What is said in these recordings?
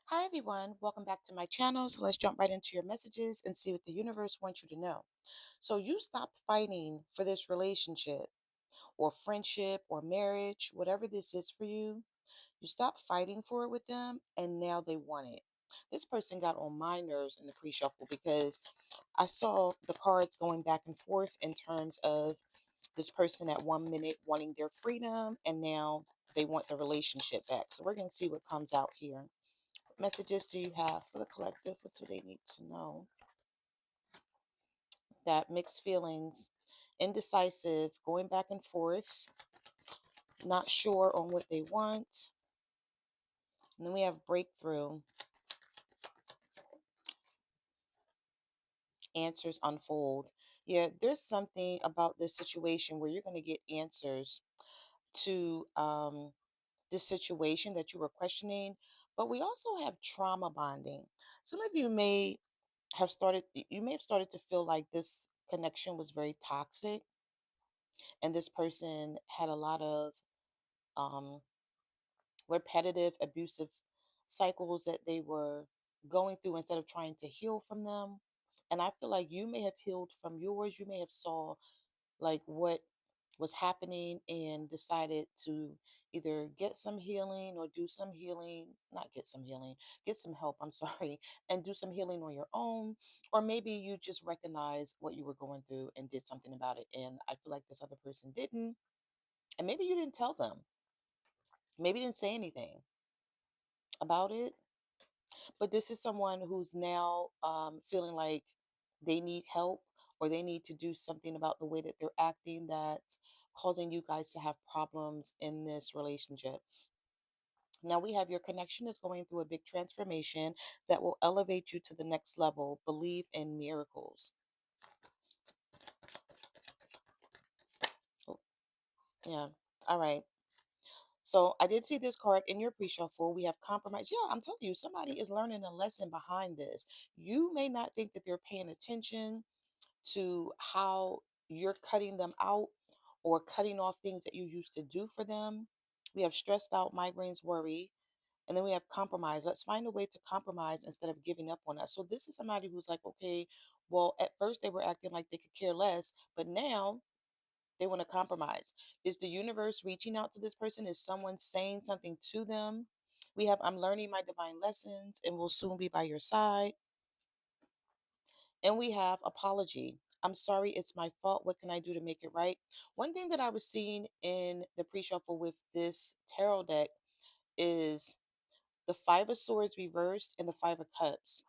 Hi, everyone. Welcome back to my channel. So let's jump right into your messages and see what the universe wants you to know. So you stopped fighting for this relationship or friendship or marriage, whatever this is for you. You stopped fighting for it with them and now they want it. This person got on my nerves in the pre shuffle because I saw the cards going back and forth in terms of this person at 1 minute wanting their freedom and now they want the relationship back. So we're going to see what comes out here. Messages do you have for the collective? What do they need to know? That mixed feelings, indecisive, going back and forth, not sure on what they want. And then we have breakthrough, answers unfold. Yeah, there's something about this situation where you're going to get answers to this situation that you were questioning. But we also have trauma bonding. Some of you may have started to feel like this connection was very toxic and this person had a lot of um, repetitive abusive cycles that they were going through instead of trying to heal from them. And I feel like you may have healed from yours. You may have saw like what was happening and decided to either get some healing or do some healing, not get some healing, get some help, I'm sorry, and do some healing on your own. Or maybe you just recognize what you were going through and did something about it. And I feel like this other person didn't. And maybe you didn't tell them. Maybe you didn't say anything about it. But this is someone who's now feeling like they need help or they need to do something about the way that they're acting that's causing you guys to have problems in this relationship. Now we have your connection is going through a big transformation that will elevate you to the next level. Believe in miracles. Oh, yeah. All right. So I did see this card in your pre-shuffle. We have compromise. Yeah, I'm telling you, somebody is learning a lesson behind this. You may not think that they're paying attention to how you're cutting them out or cutting off things that you used to do for them. We have stressed out, migraines, worry, and then we have compromise. Let's find a way to compromise instead of giving up on us. So this is somebody who's like, okay, well, at first they were acting like they could care less, but now they want to compromise. Is the universe reaching out to this person? Is someone saying something to them? We have, I'm learning my divine lessons and will soon be by your side. And we have apology. I'm sorry, it's my fault. What can I do to make it right? One thing that I was seeing in the pre shuffle with this tarot deck is the Five of Swords reversed and the Five of Cups.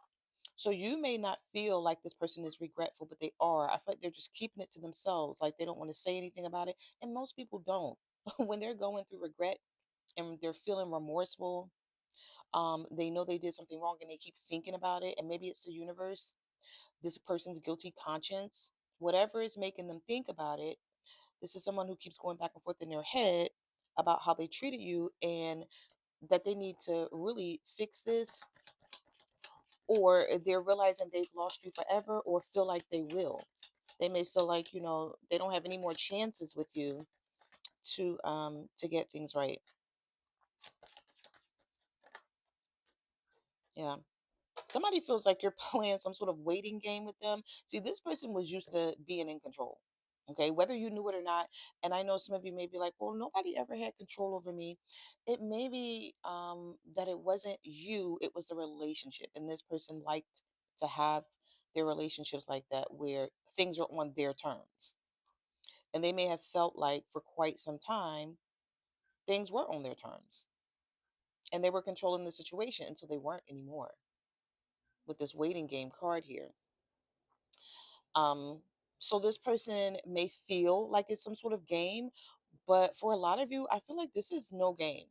So you may not feel like this person is regretful, but they are. I feel like they're just keeping it to themselves, like they don't want to say anything about it. And most people don't. When they're going through regret and they're feeling remorseful, they know they did something wrong and they keep thinking about it. And maybe it's the universe, this person's guilty conscience, whatever is making them think about it. This is someone who keeps going back and forth in their head about how they treated you and that they need to really fix this, or they're realizing they've lost you forever or feel like they will. They may feel like, they don't have any more chances with you to get things right. Yeah. Somebody feels like you're playing some sort of waiting game with them. See, this person was used to being in control. Okay, whether you knew it or not. And I know some of you may be like, well, nobody ever had control over me. It may be that it wasn't you, it was the relationship. And this person liked to have their relationships like that, where things are on their terms. And they may have felt like for quite some time, things were on their terms. And they were controlling the situation until they weren't anymore with this waiting game card here. Um, so this person may feel like it's some sort of game, but for a lot of you, I feel like this is no game.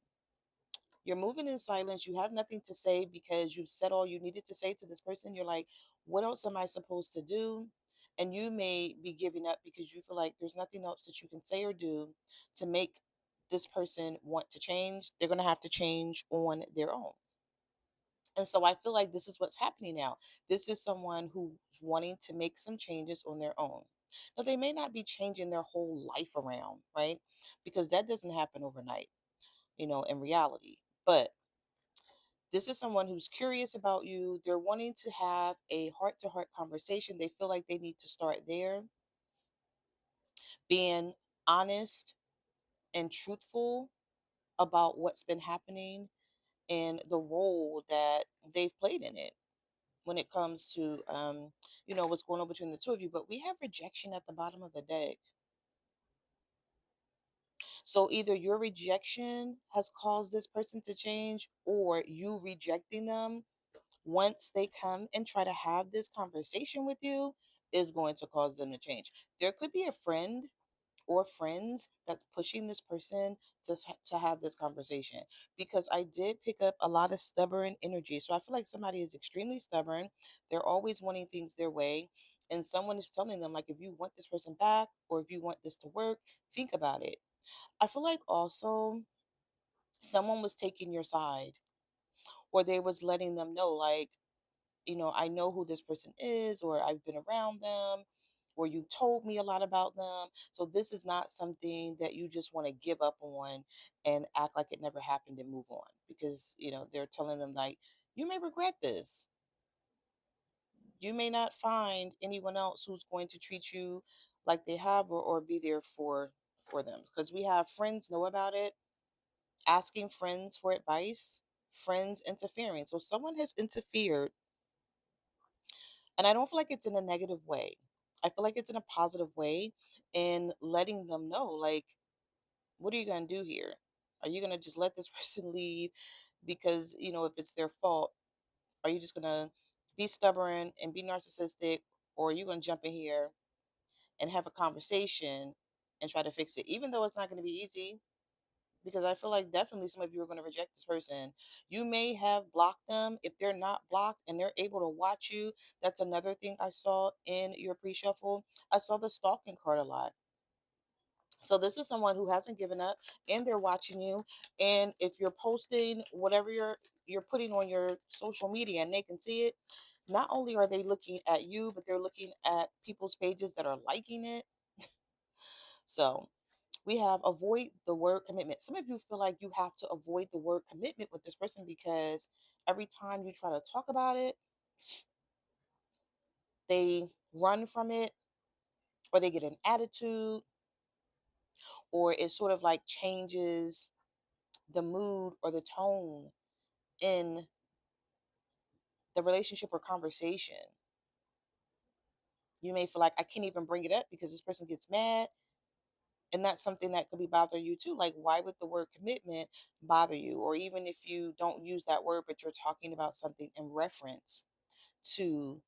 You're moving in silence. You have nothing to say because you've said all you needed to say to this person. You're like, what else am I supposed to do? And you may be giving up because you feel like there's nothing else that you can say or do to make this person want to change. They're going to have to change on their own. And so I feel like this is what's happening now. This is someone who's wanting to make some changes on their own. Now, they may not be changing their whole life around, right? Because that doesn't happen overnight, in reality. But This is someone who's curious about you. They're wanting to have a heart to heart conversation. They feel like they need to start there, being honest and truthful about what's been happening and the role that they've played in it when it comes to what's going on between the two of you. But we have rejection at the bottom of the deck. So either your rejection has caused this person to change, or you rejecting them once they come and try to have this conversation with you is going to cause them to change. There could be a friend or friends that's pushing this person to have this conversation, because I did pick up a lot of stubborn energy. So I feel like somebody is extremely stubborn. They're always wanting things their way, and someone is telling them, like, if you want this person back or if you want this to work, think about it. I feel like also someone was taking your side, or they was letting them know, like, I know who this person is, or I've been around them, or you told me a lot about them. So this is not something that you just want to give up on and act like it never happened and move on, because, they're telling them, like, you may regret this. You may not find anyone else who's going to treat you like they have, or be there for them, because we have friends know about it, asking friends for advice, friends interfering. So someone has interfered, and I don't feel like it's in a negative way. I feel like it's in a positive way, in letting them know, like, what are you going to do here? Are you going to just let this person leave because, if it's their fault? Are you just going to be stubborn and be narcissistic? Or are you going to jump in here and have a conversation and try to fix it, even though it's not going to be easy? Because I feel like definitely some of you are going to reject this person. You may have blocked them. If they're not blocked and they're able to watch you, that's another thing I saw in your pre shuffle. I saw the stalking card a lot. So this is someone who hasn't given up, and they're watching you. And if you're posting whatever you're putting on your social media and they can see it, not only are they looking at you, but they're looking at people's pages that are liking it. So we have avoid the word commitment. Some of you feel like you have to avoid the word commitment with this person, because every time you try to talk about it, they run from it, or they get an attitude, or it sort of like changes the mood or the tone in the relationship or conversation. You may feel like, I can't even bring it up because this person gets mad. And that's something that could be bothering you too. Like, why would the word commitment bother you? Or even if you don't use that word, but you're talking about something in reference to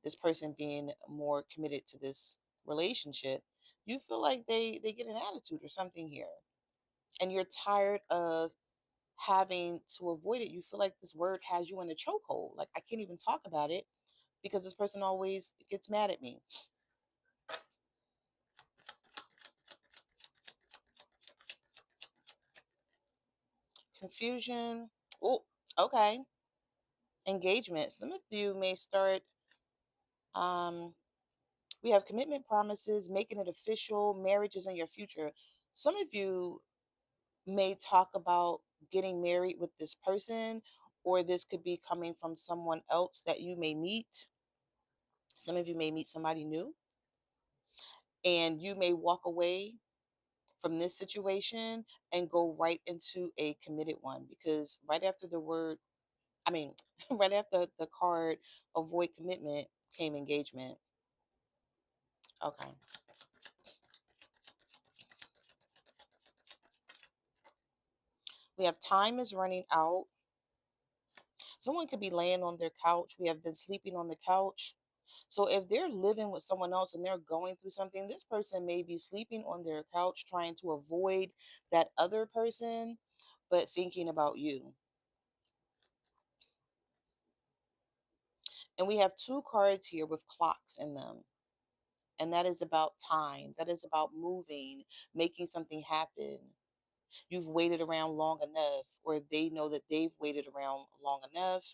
this person being more committed to this relationship, you feel like they get an attitude or something here. And you're tired of having to avoid it. You feel like this word has you in a chokehold. Like, I can't even talk about it because this person always gets mad at me. Confusion. Oh, okay. Engagement. Some of you may start, um, we have commitment promises, making it official, marriages in your future. Some of you may talk about getting married with this person, or this could be coming from someone else that you may meet. Some of you may meet somebody new, and you may walk away from this situation and go right into a committed one, because right after the word, I mean, right after the card avoid commitment came engagement. Okay. We have time is running out. Someone could be laying on their couch. We have been sleeping on the couch. So if they're living with someone else and they're going through something, this person may be sleeping on their couch trying to avoid that other person, but thinking about you. And we have two cards here with clocks in them. And that is about time. That is about moving, making something happen. You've waited around long enough, or they know that they've waited around long enough.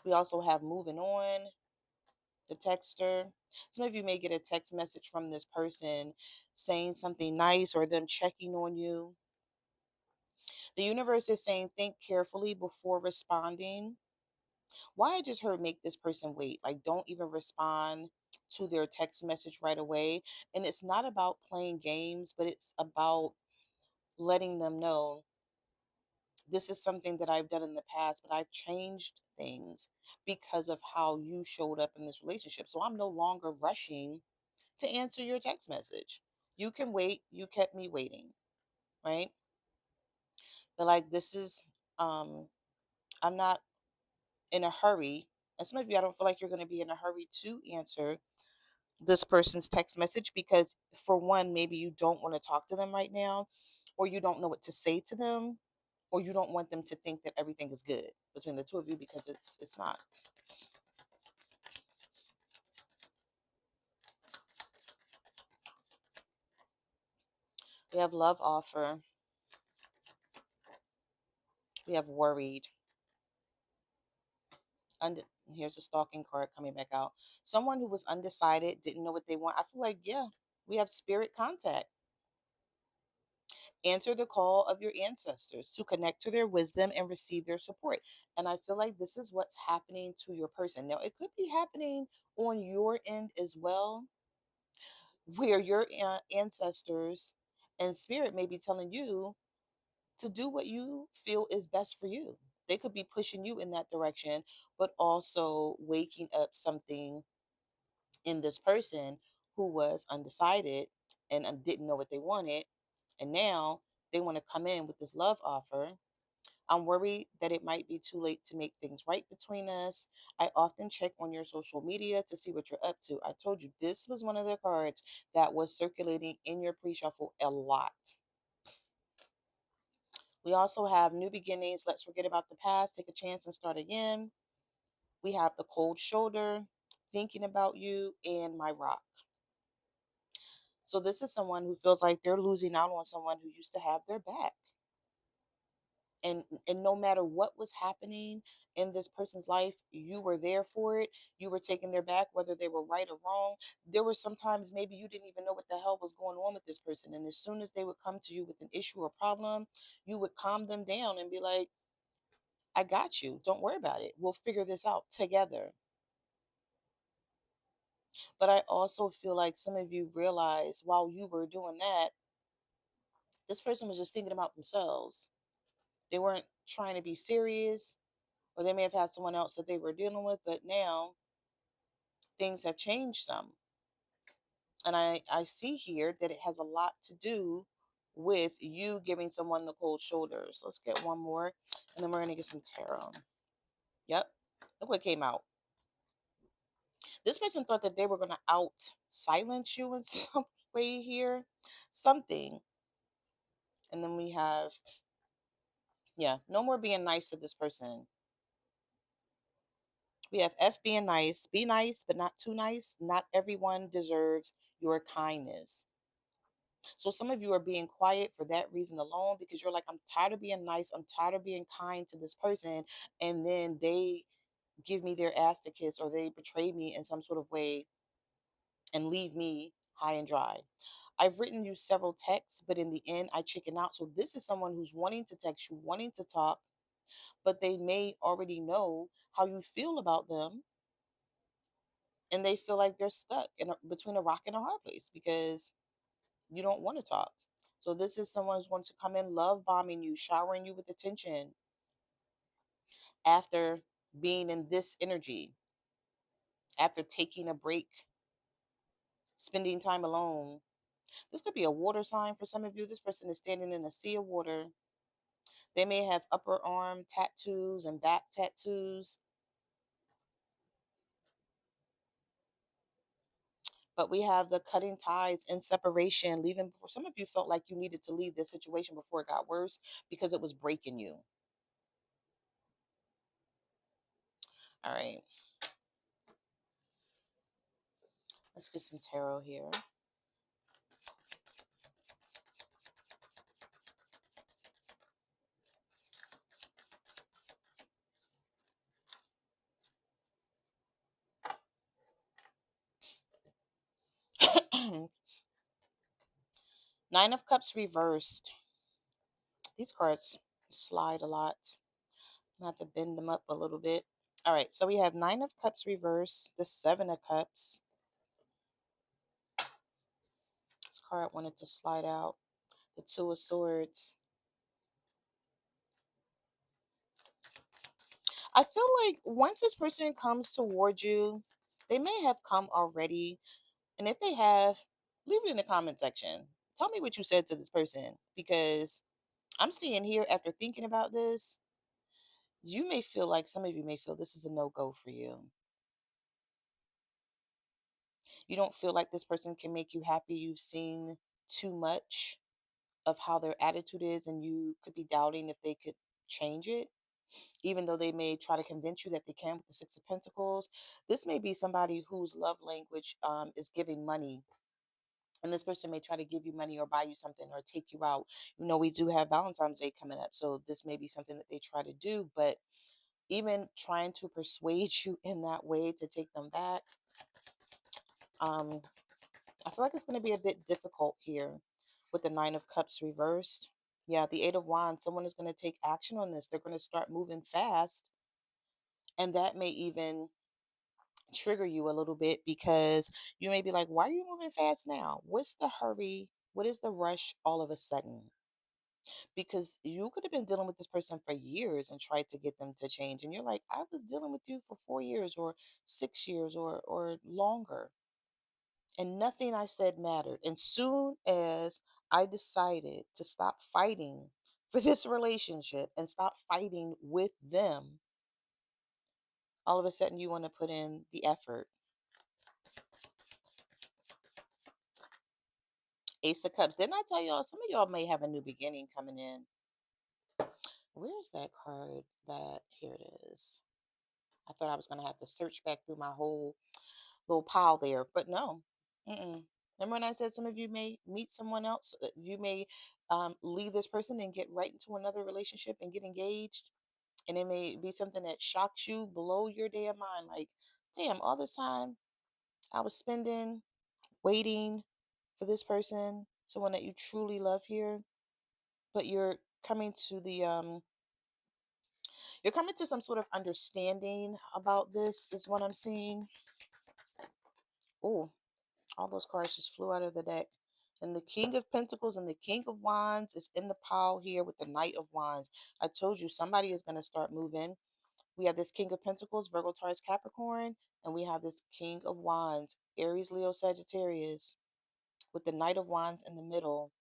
We also have moving on, the texter. Some of you may get a text message from this person saying something nice, or them checking on you. The universe is saying think carefully before responding. Why I just heard make this person wait. Like, don't even respond to their text message right away. And it's not about playing games, but it's about letting them know this is something that I've done in the past, but I've changed things because of how you showed up in this relationship. So I'm no longer rushing to answer your text message. You can wait. You kept me waiting, right? But like, this is, I'm not in a hurry. And some of you, I don't feel like you're going to be in a hurry to answer this person's text message because, for one, maybe you don't want to talk to them right now, or you don't know what to say to them, or you don't want them to think that everything is good between the two of you because it's not. We have love offer. We have worried. Und- Here's a stalking card coming back out. Someone who was undecided, didn't know what they want. I feel like, yeah, we have spirit contact. Answer the call of your ancestors to connect to their wisdom and receive their support. And I feel like this is what's happening to your person. Now, it could be happening on your end as well, where your ancestors and spirit may be telling you to do what you feel is best for you. They could be pushing you in that direction, but also waking up something in this person who was undecided and didn't know what they wanted. And now they want to come in with this love offer. I'm worried that it might be too late to make things right between us. I often check on your social media to see what you're up to. I told you this was one of the cards that was circulating in your pre shuffle a lot. We also have new beginnings. Let's forget about the past, take a chance and start again. We have the cold shoulder, thinking about you, and my rock. So this is someone who feels like they're losing out on someone who used to have their back. And no matter what was happening in this person's life, you were there for it. You were taking their back, whether they were right or wrong. There were sometimes maybe you didn't even know what the hell was going on with this person. And as soon as they would come to you with an issue or problem, you would calm them down and be like, I got you. Don't worry about it. We'll figure this out together. But I also feel like some of you realized while you were doing that, this person was just thinking about themselves. They weren't trying to be serious, or they may have had someone else that they were dealing with, but now things have changed some. And I see here that it has a lot to do with you giving someone the cold shoulders. Let's get one more, and then we're going to get some tarot. Yep. Look what came out. This person thought that they were going to out silence you in some way here. Something. And then we have, yeah, no more being nice to this person. We have F being nice. Be nice, but not too nice. Not everyone deserves your kindness. So some of you are being quiet for that reason alone because you're like, I'm tired of being nice. I'm tired of being kind to this person. And then they give me their ass to kiss or they betray me in some sort of way and leave me high and dry. I've written you several texts, but in the end, I chicken out. So this is someone who's wanting to text you, wanting to talk, but they may already know how you feel about them, and they feel like they're stuck between a rock and a hard place because you don't want to talk. So this is someone who's going to come in love bombing you, showering you with attention after being in this energy, after taking a break, spending time alone. This could be a water sign for some of you. This person is standing in a sea of water. They may have upper arm tattoos and back tattoos, but we have the cutting ties and separation, leaving before. Some of you felt like you needed to leave this situation before it got worse because it was breaking you. All right, let's get some tarot here. Nine of Cups reversed. These cards. slide a lot. I have to bend them up a little bit. All right, so we have Nine of Cups reverse, the Seven of Cups. This card wanted to slide out. The Two of Swords. I feel like once this person comes towards you, they may have come already. And if they have, leave it in the comment section. Tell me what you said to this person because I'm seeing here after thinking about this, you may feel like some of you may feel this is a no go for you. You don't feel like this person can make you happy. You've seen too much of how their attitude is, and you could be doubting if they could change it, even though they may try to convince you that they can with the Six of Pentacles. This may be somebody whose love language is giving money. And this person may try to give you money or buy you something or take you out. We do have Valentine's Day coming up. So this may be something that they try to do. But even trying to persuade you in that way to take them back, um, I feel like it's going to be a bit difficult here with the Nine of Cups reversed. Yeah, the Eight of Wands, someone is going to take action on this. They're going to start moving fast. And that may even trigger you a little bit because you may be like, why are you moving fast now? What's the hurry? What is the rush all of a sudden? Because you could have been dealing with this person for years and tried to get them to change. And you're like, I was dealing with you for 4 years or 6 years or longer. And nothing I said mattered. And soon as I decided to stop fighting for this relationship and stop fighting with them, all of a sudden you want to put in the effort. Ace of Cups. Didn't I tell y'all? Some of y'all may have a new beginning coming in. Where's that card? That here it is. I thought I was gonna have to search back through my whole little pile there, but no. Mm-mm. Remember when I said some of you may meet someone else? You may leave this person and get right into another relationship and get engaged, and it may be something that shocks you, blow your damn mind. Like, damn, all this time I was spending waiting for this person, someone that you truly love here, but coming to the you're coming to some sort of understanding about this is what I'm seeing. Oh, all those cards just flew out of the deck. And the King of Pentacles and the King of Wands is in the pile here with the Knight of Wands. I told you somebody is going to start moving. We have this King of Pentacles, Virgo, Taurus, Capricorn, and we have this King of Wands, Aries, Leo, Sagittarius, with the Knight of Wands in the middle.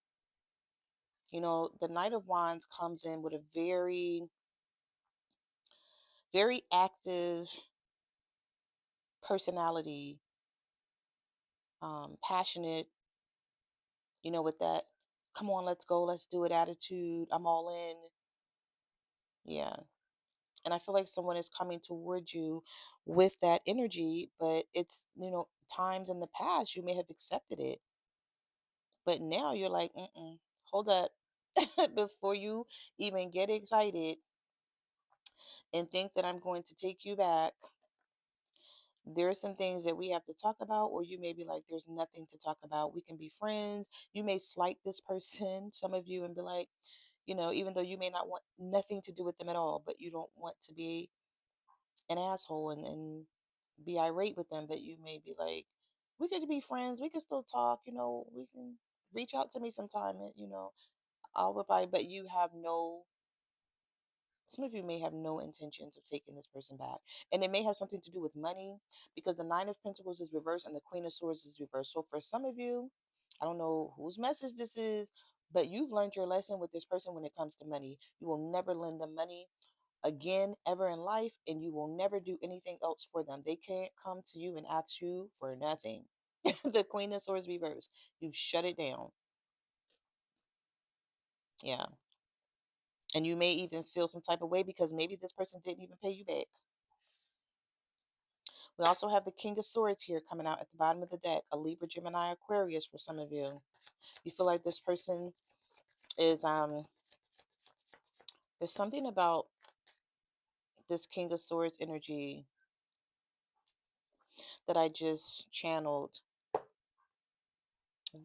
The Knight of Wands comes in with a very, very active personality, passionate, with that, come on, let's go, let's do it attitude. I'm all in. Yeah. And I feel like someone is coming towards you with that energy, but it's, times in the past you may have accepted it, but now you're like, hold up. Before you even get excited and think that I'm going to take you back, there are some things that we have to talk about, or you may be like, there's nothing to talk about. We can be friends. You may slight this person, some of you, and be like, even though you may not want nothing to do with them at all, but you don't want to be an asshole and be irate with them, but you may be like, we could be friends. We could still talk. We can reach out to me sometime, and I'll reply. But some of you may have no intentions of taking this person back. And it may have something to do with money because the Nine of Pentacles is reversed and the Queen of Swords is reversed. So for some of you, I don't know whose message this is, but you've learned your lesson with this person when it comes to money. You will never lend them money again ever in life, and you will never do anything else for them. They can't come to you and ask you for nothing. The Queen of Swords reversed. You shut it down. Yeah. And you may even feel some type of way because maybe this person didn't even pay you back. We also have the King of Swords here coming out at the bottom of the deck, a Libra, Gemini, Aquarius for some of you. You feel like this person is there's something about this King of Swords energy that I just channeled.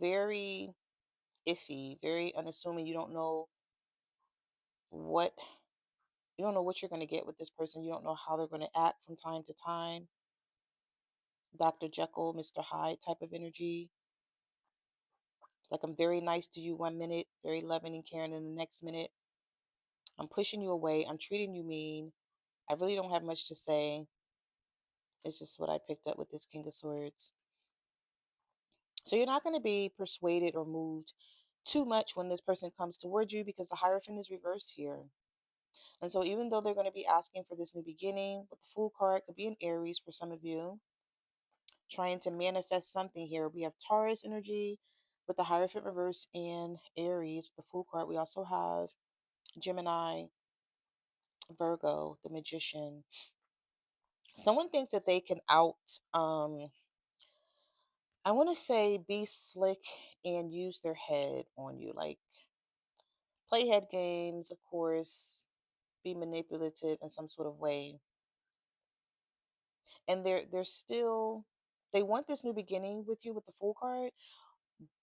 Very iffy, very unassuming. You don't know what you don't know what you're going to get with this person. You don't know how they're going to act from time to time. Dr. Jekyll, Mr. Hyde type of energy. Like I'm very nice to you one minute, very loving and caring, and the next minute I'm pushing you away. I'm treating you mean. I really don't have much to say. It's just what I picked up with this King of Swords. So you're not going to be persuaded or moved too much when this person comes towards you because the Hierophant is reversed here. And so even though they're going to be asking for this new beginning, with the Fool card could be an Aries for some of you, trying to manifest something here. We have Taurus energy with the Hierophant reverse and Aries with the Fool card. We also have Gemini, Virgo, the Magician. Someone thinks that they can I want to say be slick and use their head on you, like play head games, of course, be manipulative in some sort of way. And they're still they want this new beginning with you with the Fool card,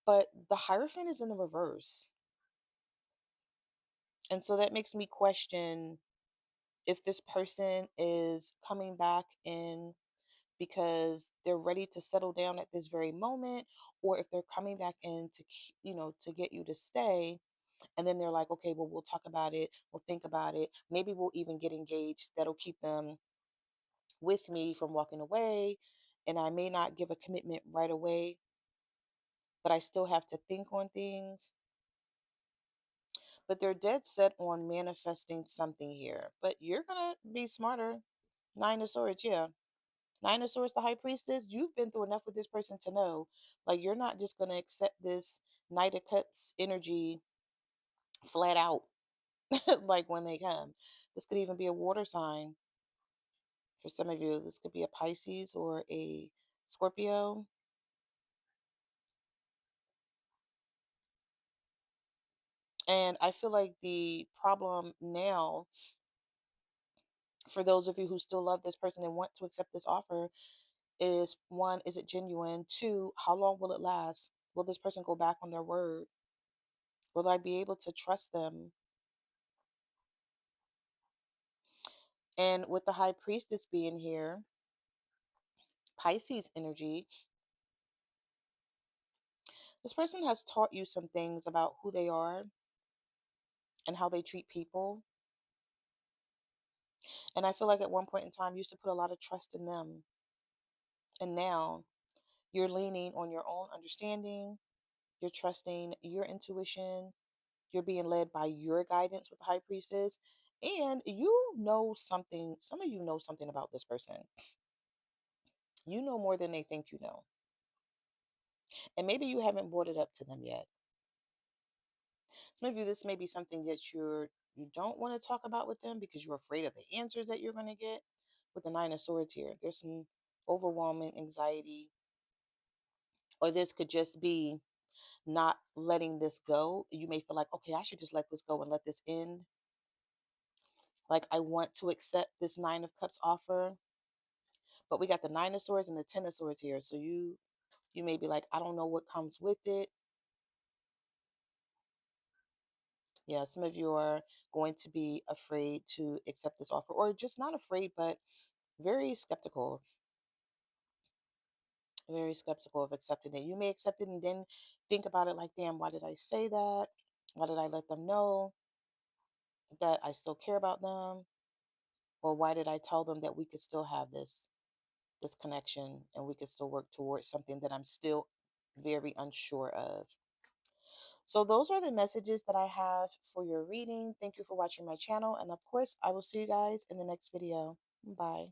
but the Hierophant is in the reverse. And so that makes me question if this person is coming back in because they're ready to settle down at this very moment, or if they're coming back in to to get you to stay, and then they're like, okay, well, we'll talk about it, we'll think about it, maybe we'll even get engaged. That'll keep them with me from walking away, and I may not give a commitment right away, but I still have to think on things. But they're dead set on manifesting something here, but you're gonna be smarter. Nine of Swords, yeah. Nine of Swords, the High Priestess, you've been through enough with this person to know, like, you're not just going to accept this Knight of Cups energy flat out, like when they come. This could even be a water sign for some of you. This could be a Pisces or a Scorpio. And I feel like the problem now, for those of you who still love this person and want to accept this offer, is one, is it genuine? Two, how long will it last? Will this person go back on their word? Will I be able to trust them? And with the High Priestess being here, Pisces energy, this person has taught you some things about who they are and how they treat people. And I feel like at one point in time, you used to put a lot of trust in them. And now you're leaning on your own understanding, you're trusting your intuition, you're being led by your guidance with the High Priestess. And you know something, some of you know something about this person. You know more than they think you know. And maybe you haven't brought it up to them yet. Some of you, this may be something that you don't want to talk about with them because you're afraid of the answers that you're going to get. With the Nine of Swords here, there's some overwhelming anxiety, or this could just be not letting this go. You may feel like, okay, I should just let this go and let this end. Like, I want to accept this Nine of Cups offer, but we got the Nine of Swords and the Ten of Swords here. So you may be like, I don't know what comes with it. Yeah, some of you are going to be afraid to accept this offer, or just not afraid, but very skeptical, very skeptical of accepting it. You may accept it and then think about it like, damn, why did I say that? Why did I let them know that I still care about them? Or why did I tell them that we could still have this connection and we could still work towards something that I'm still very unsure of? So those are the messages that I have for your reading. Thank you for watching my channel. And of course, I will see you guys in the next video. Bye.